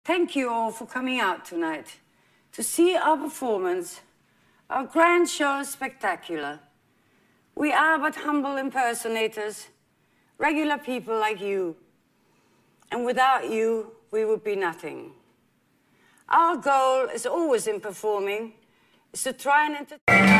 Thank you all for coming out tonight to see our performance. Our grand show is spectacular. We are but humble impersonators, regular people like you. And without you, we would be nothing. Our goal is always in performing, is to try and entertain.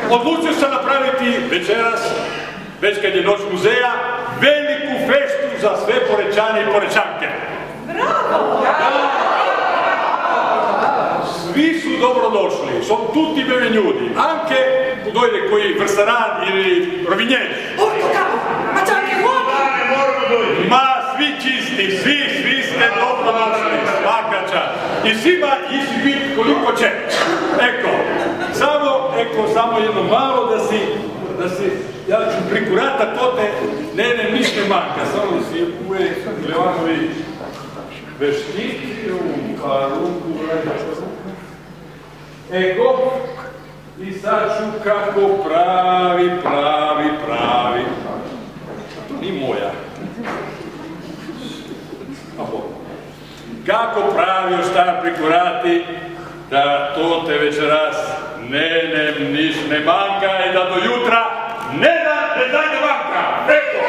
Odlučio sam napraviti večeras, već kad je noć muzeja, veliku festu za sve Porečane i Porečanke. Bravo! Svi su dobrodošli, sono tutti benvenuti, anche dojde koji vrstaran ili rovinjeni. Urko tamo, ma čak i uovi! Ma svi čisti, svi ste dobrodošli, svaka čast. I svima isi biti koliko će. Samo jedno malo da si, ja ću prikurata to te, ne, niš ne manjka, samo da si uvijek Levanovi veštiti, ruku, eko, i sad ću kako pravi, to nije moja, kako pravi oštar prikurati, da to te večeras niš ne manjka i da do jutra ne manjka. Eko!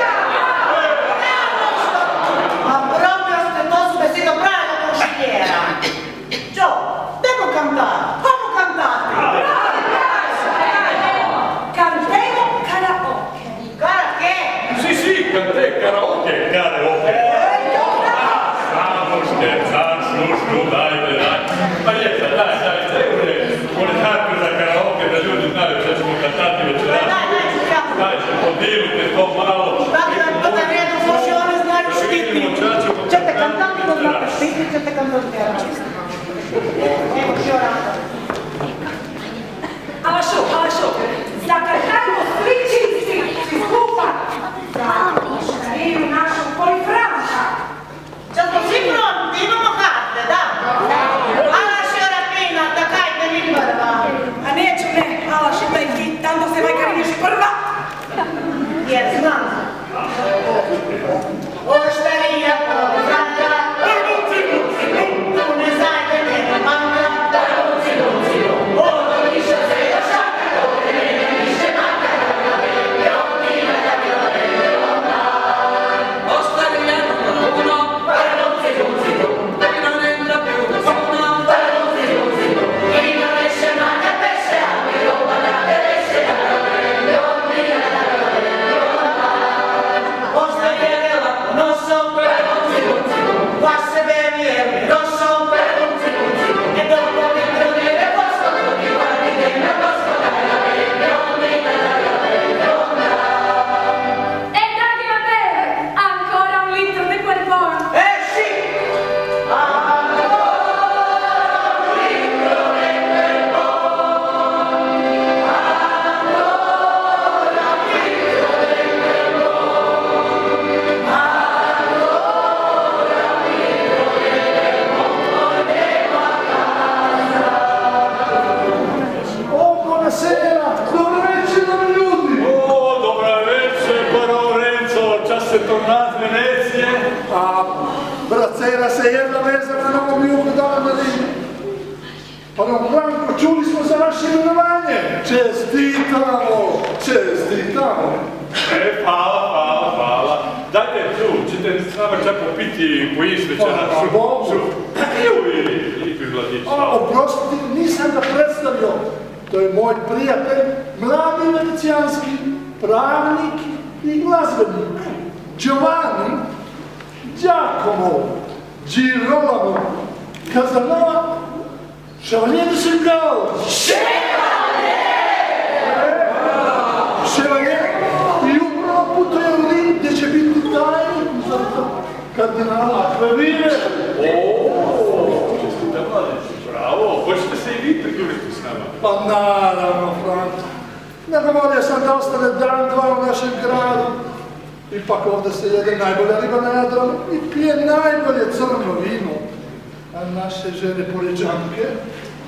Ma proprio ste to su vestito bravo consigliera. Gio, devo cantare. Come cantate? Cantemo karaoke. Karaoke? Sì, karaoke. Samo scherzar, snu, dajte. Pa jeste, daj. Volite za karaoke da ljudi znaju što ćemo kantati večeras. Dajte, podijelite to malo. To je vrijedno, može one znaju štiti. Ćete kantati, da znate štiti, ćete kantati. Evo što rada. Alašo, zakartajmo svi čisti, svi skupa. I u našom polifranka. Zato svi pronti, imamo karte, da? Alašo Rapina, da kajte mi prva. A neću ne, Alašo, daj ti, tam da se majka vidiš prva. Jer znam. Oštarija polifranka, luci, ne se jedna veza na Novom Jugu dala na Rini. Pa nam Franko, čuli smo za vaše imenovanje. Čestitamo, čestitamo. Hvala. Dajte tu, ćete s nama čak popiti po izvečera. Lipi mladić. Oprostite, nisam ga predstavio. To je moj prijatelj, mladi venecijanski pravnik i glazbenik. Giovanni Giacomo Girolamo Casanova Chevalier de Senegal. Chevalier! I upravo putuje u Rim gdje će biti tajnik za kardinala Akvarine. Čestite mladići, bravo. Hoćete se i vi priključiti s nama? Pa naravno, Franko. Nagovorio sam da ostane dan, dva u našem gradu. Ipak ovdje se jede najbolja riba na Jadranu i pije najbolje crno vino. A naše žene Poličanke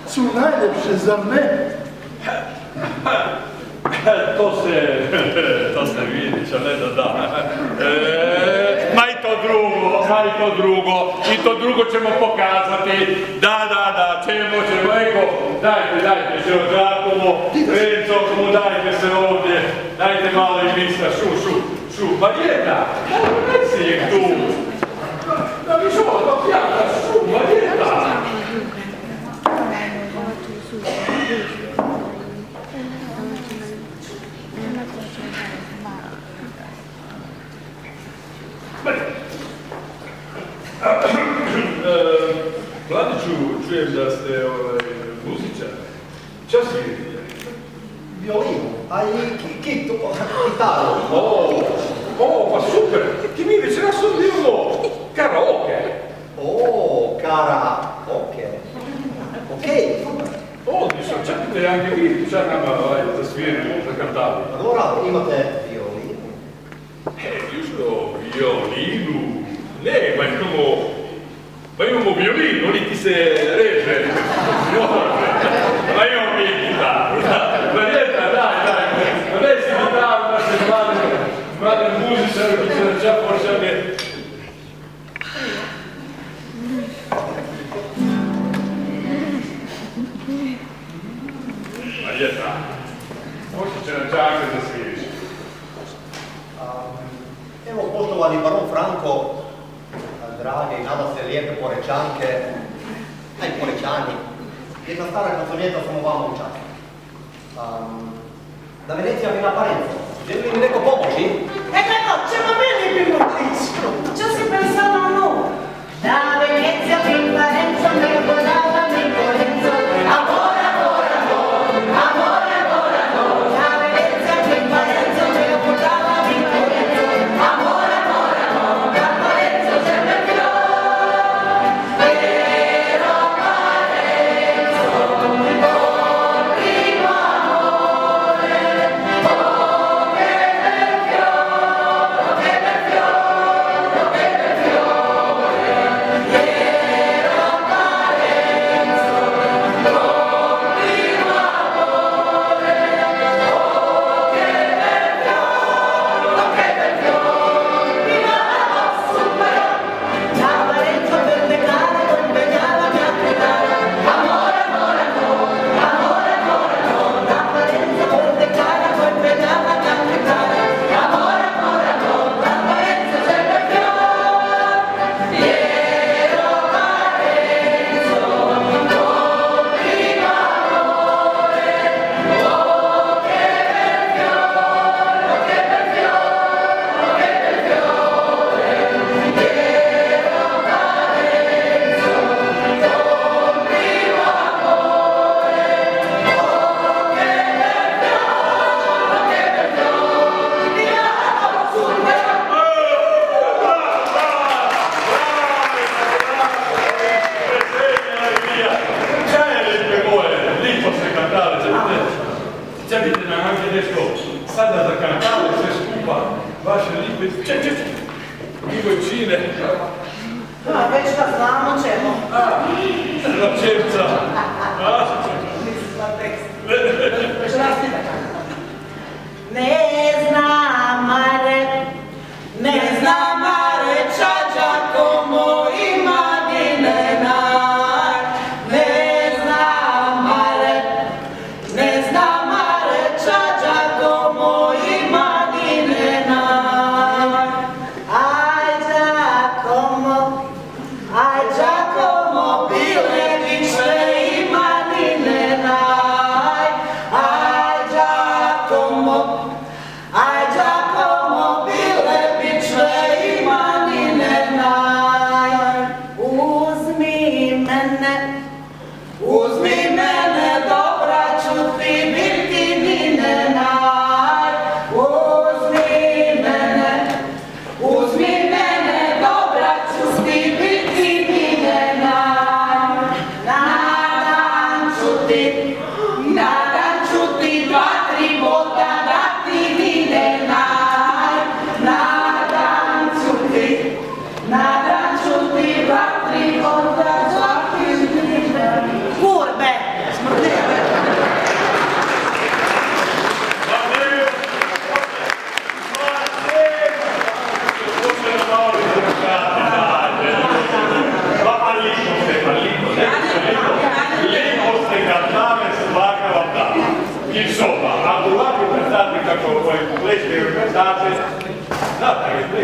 su najljepše, zar ne? To se vidi, će ne da. Ma i to drugo. I to drugo ćemo pokazati. Da, ćemo. Eko, dajte se od Giacomo, Renzo, dajte se ovdje. Dajte malo i mista, šu. Marjeta, reci je tu. Da mi što, šu, Marjeta. Mladiću, čujem da ste muzičar. Čo svirate? Violino, a i kitaru. Pa super! Ti mi večeras ovdje imamo karaoke. Karaoke. Okej, super. Odlično, čekajte, Janke, vi čak nama za sviranje, za kantali. Dobro, imate violinu. Violinu? Ne, ma imamo violinu, oni ti se reže. Ma imamo mi gitaru. Marjeta, daj. Reci gitaru naše mlade muzičare, ki se nača počame. Marjeta, možda će nam čakati da sviriš. Evo, poštovani baron Franko, drage i nada se lijepe Porečanke, a i Porečani, jedna stara kanzonjeta samo vama u čast. Da Venecija mi na Parenzo, želi li mi neko pomoći? Ecco, c'è ma bene più moltissimo. Ci si pensava a noi. Da Venezia più Parenzo, me lo guardava mi Parenzo. Amore. Da Venezia più Parenzo, me lo guardava mi Parenzo. Amore. Da Parenzo sempre più. Pero Parenzo, oh primo amore, oh che bel fiore, che bel fiore, che bel fiore. Pero Parenzo, oh primo amore, oh che bel fiore, che bel fiore. Viva la super, da Parenzo per le care, colpegnava mia cara. Amore, da Parenzo per le care, colpegnava mia cara. Amore, da Parenzo sempre più. Piero Parenzo, oh primo amore, oh che bel fiore, che bel fiore, che bel fiore. Piero Parenzo, oh primo amore, oh che bel fiore, che bel fiore. Viva la super. Lipo se kantale, će biti nam ovdje nešto sada za kantale, sve skupa, vaše lipe, divojčine. Već da znamo čemu. Račevca. Mislim na tekst. Već rastita kako. Ne znam Mare, čađa ko moj ima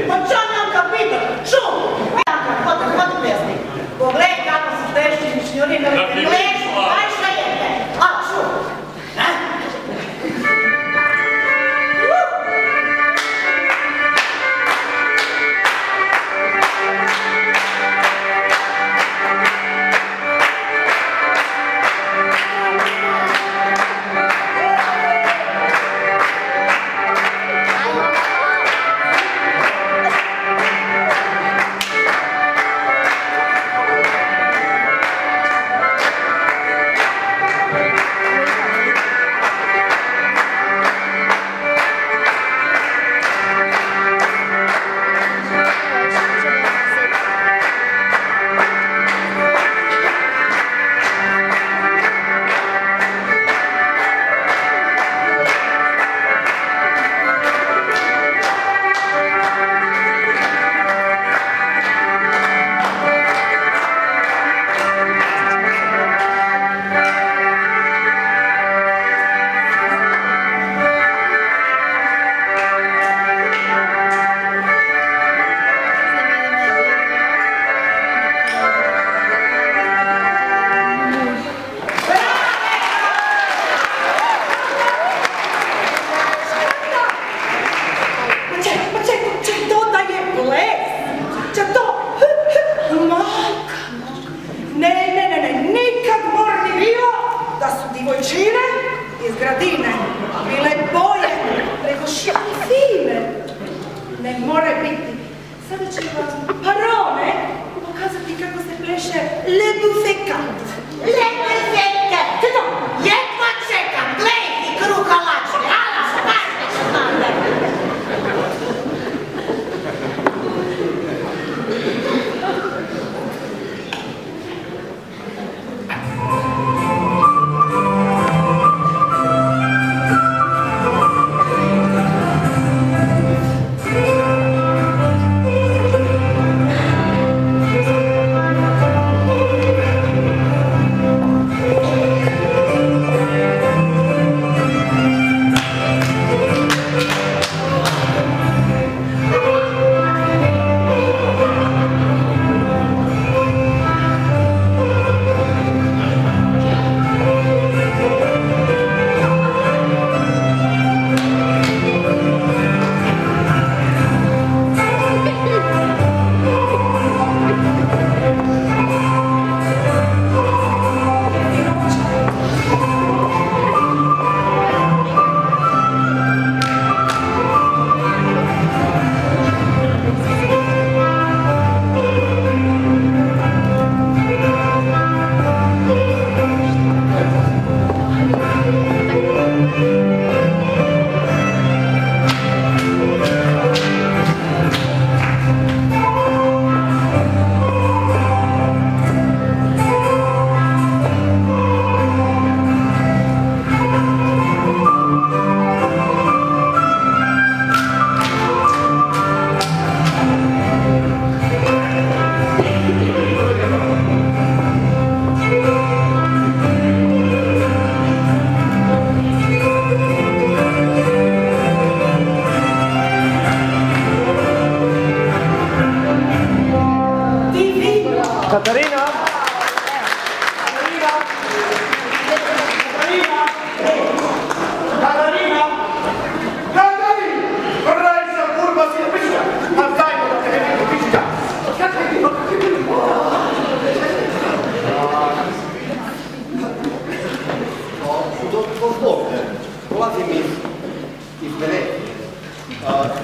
Ma čo nam capito? Ču! Hodi pjesnik. Pogledaj kako se tešći mišljuri na plešu. Aj šta jete? A, ču!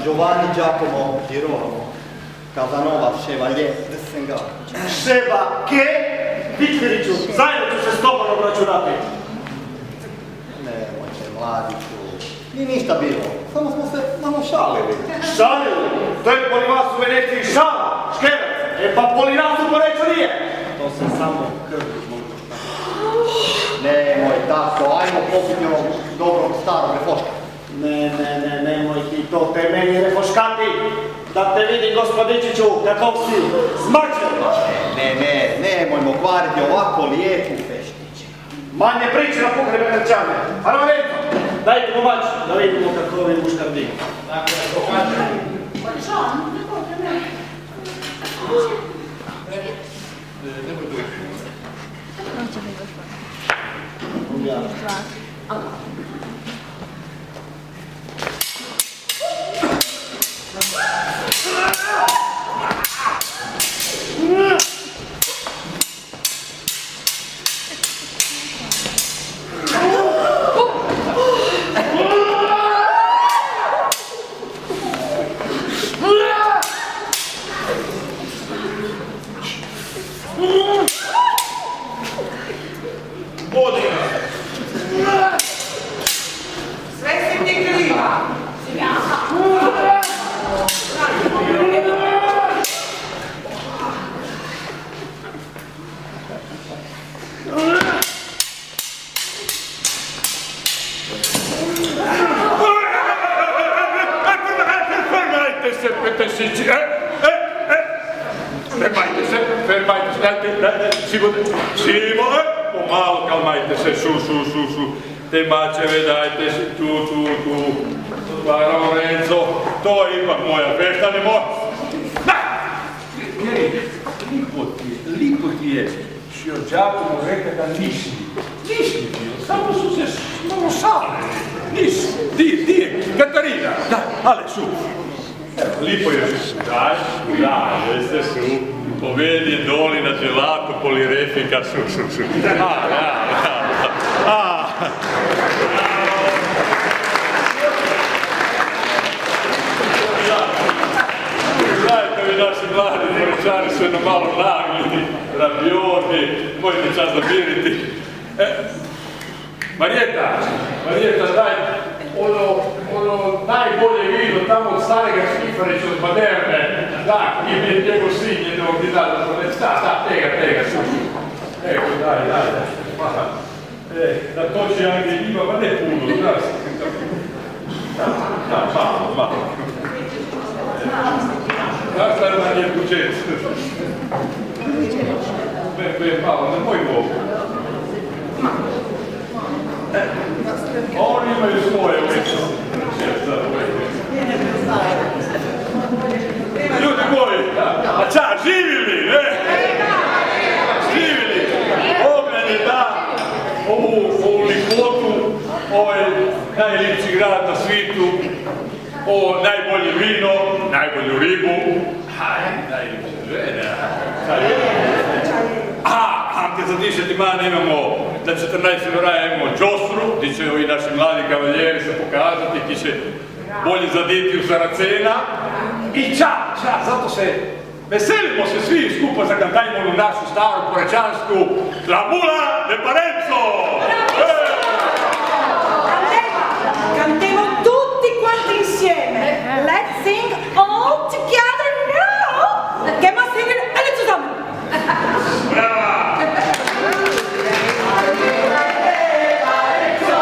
Giovanni Giacomo Girolamo, Casanova Chevalier de Sengal. Šeba, ke? Vitviriću, zajedno ću se s tobom obračunati. Nemojte, mladiću. Nije ništa bilo, samo smo se malo šalili. Šalili? To je poli vas u Veneciji šala, škevac. E pa poli nas u Poreču nije. To se samo krvi možda. Nemoj tako, ajmo popiti ovog dobrog starog refoška. Nemoj ti to te meni refoškati. Da te vidim, gospodičiću, kakov si zmrčen. Nemojmo kvariti ovako lijepu feštić. Manje priče na pokre Benečane. A Lorenzo, dajte pomač da vidimo kako ovi muškardi. Dakle, pokažem. Sve si ti kriva. Fermajte se, dajte, Simo, pomalo, kalmajte se, su, te mačeve dajte se, tu, pa Lorenzo, to je ipak moja fešta, ne mora. Lipo ti je, što Giacomo reka da nisi bio, samo su se malo šalili, nisi, di je, Katarina, da, ale su. Lipo je, jeste su, povedi doli na gelato polirefika, su. Gledajte vi naši mladi Porečani su jedno malo nagli, rabioni, možete čas zamiriti. Marijeta, daj ono najbolje vino tamo od starega Šifarića od Baderne, da, je njegov sin jednog dinara, da, tega, suši. Evo, daj. Da to će Angel ima, ma ne puno, znaš. Da, malo. Znaš šta je na njem kućec? Malo, nemoj mogu. Oni imaju svoje ulice. Ljudi moji, a ča, živili, ne? Živili. Ognjen je da ovu likotu, ovaj najljepši grad na svijetu, ovo najbolje vino, najbolju ribu, najljepša žena. Ante za dišeti man imamo na 14. februara imamo Džosru, gdje će ovi naši mladi kavaljeri se pokazati, gdje će bolje zaditi u Saracena. I ča, zato se veselimo se svi skupa za kantajmo u našu staru porečansku La Mula de Parenzo! Cantiamo tutti quanti insieme. Let's sing all together now. Che ma singen alle zusammen. Brava! Parenzo.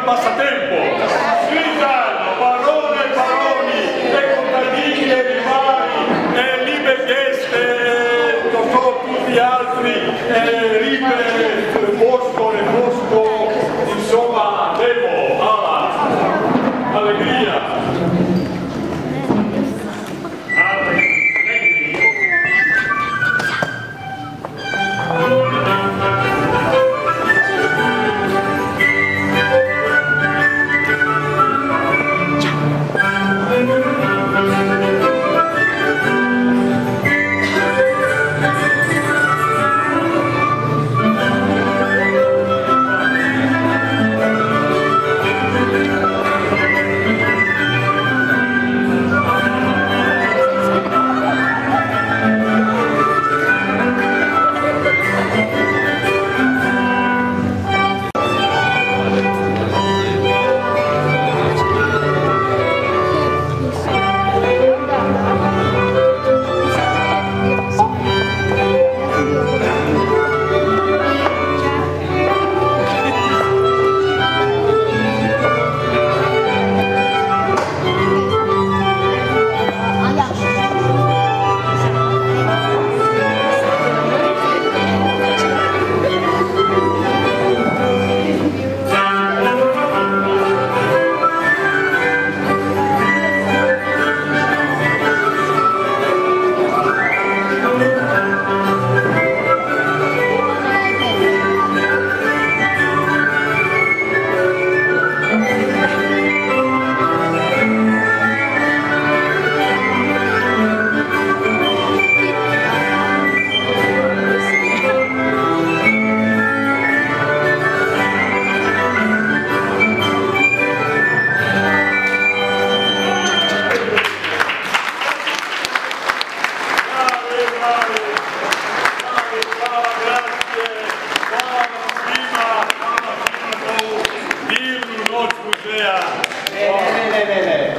passatempo. Svi zajedno, barone e baroni, e contadini e rivali, e libe geste, tutti gli altri, ripe, fosco, insomma, devo, allegria.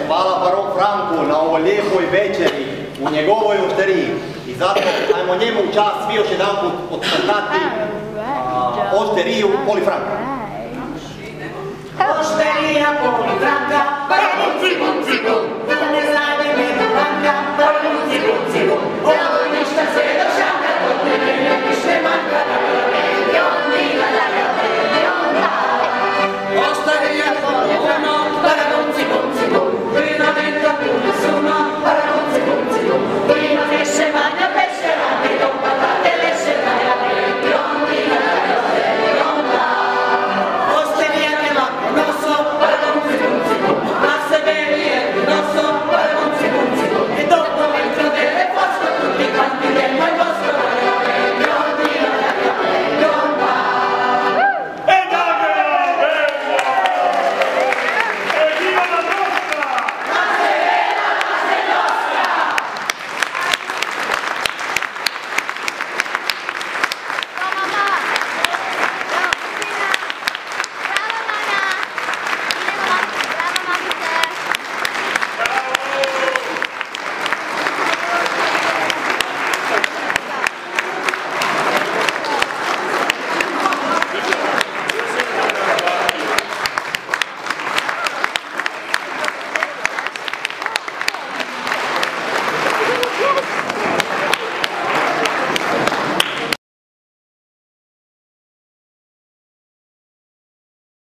Hvala baron Franku na ovoj lijepoj večeri u njegovoj ošteriji. I zato ajmo njemu u čast svi još jedan put odcrtati ošteriju Polifranka. Ošterija Polifranka, paramuci, muci, bum, da ne znajde medu banka, paramuci, muci, bum, ovo ništa se do šanka, to ne ništa manka,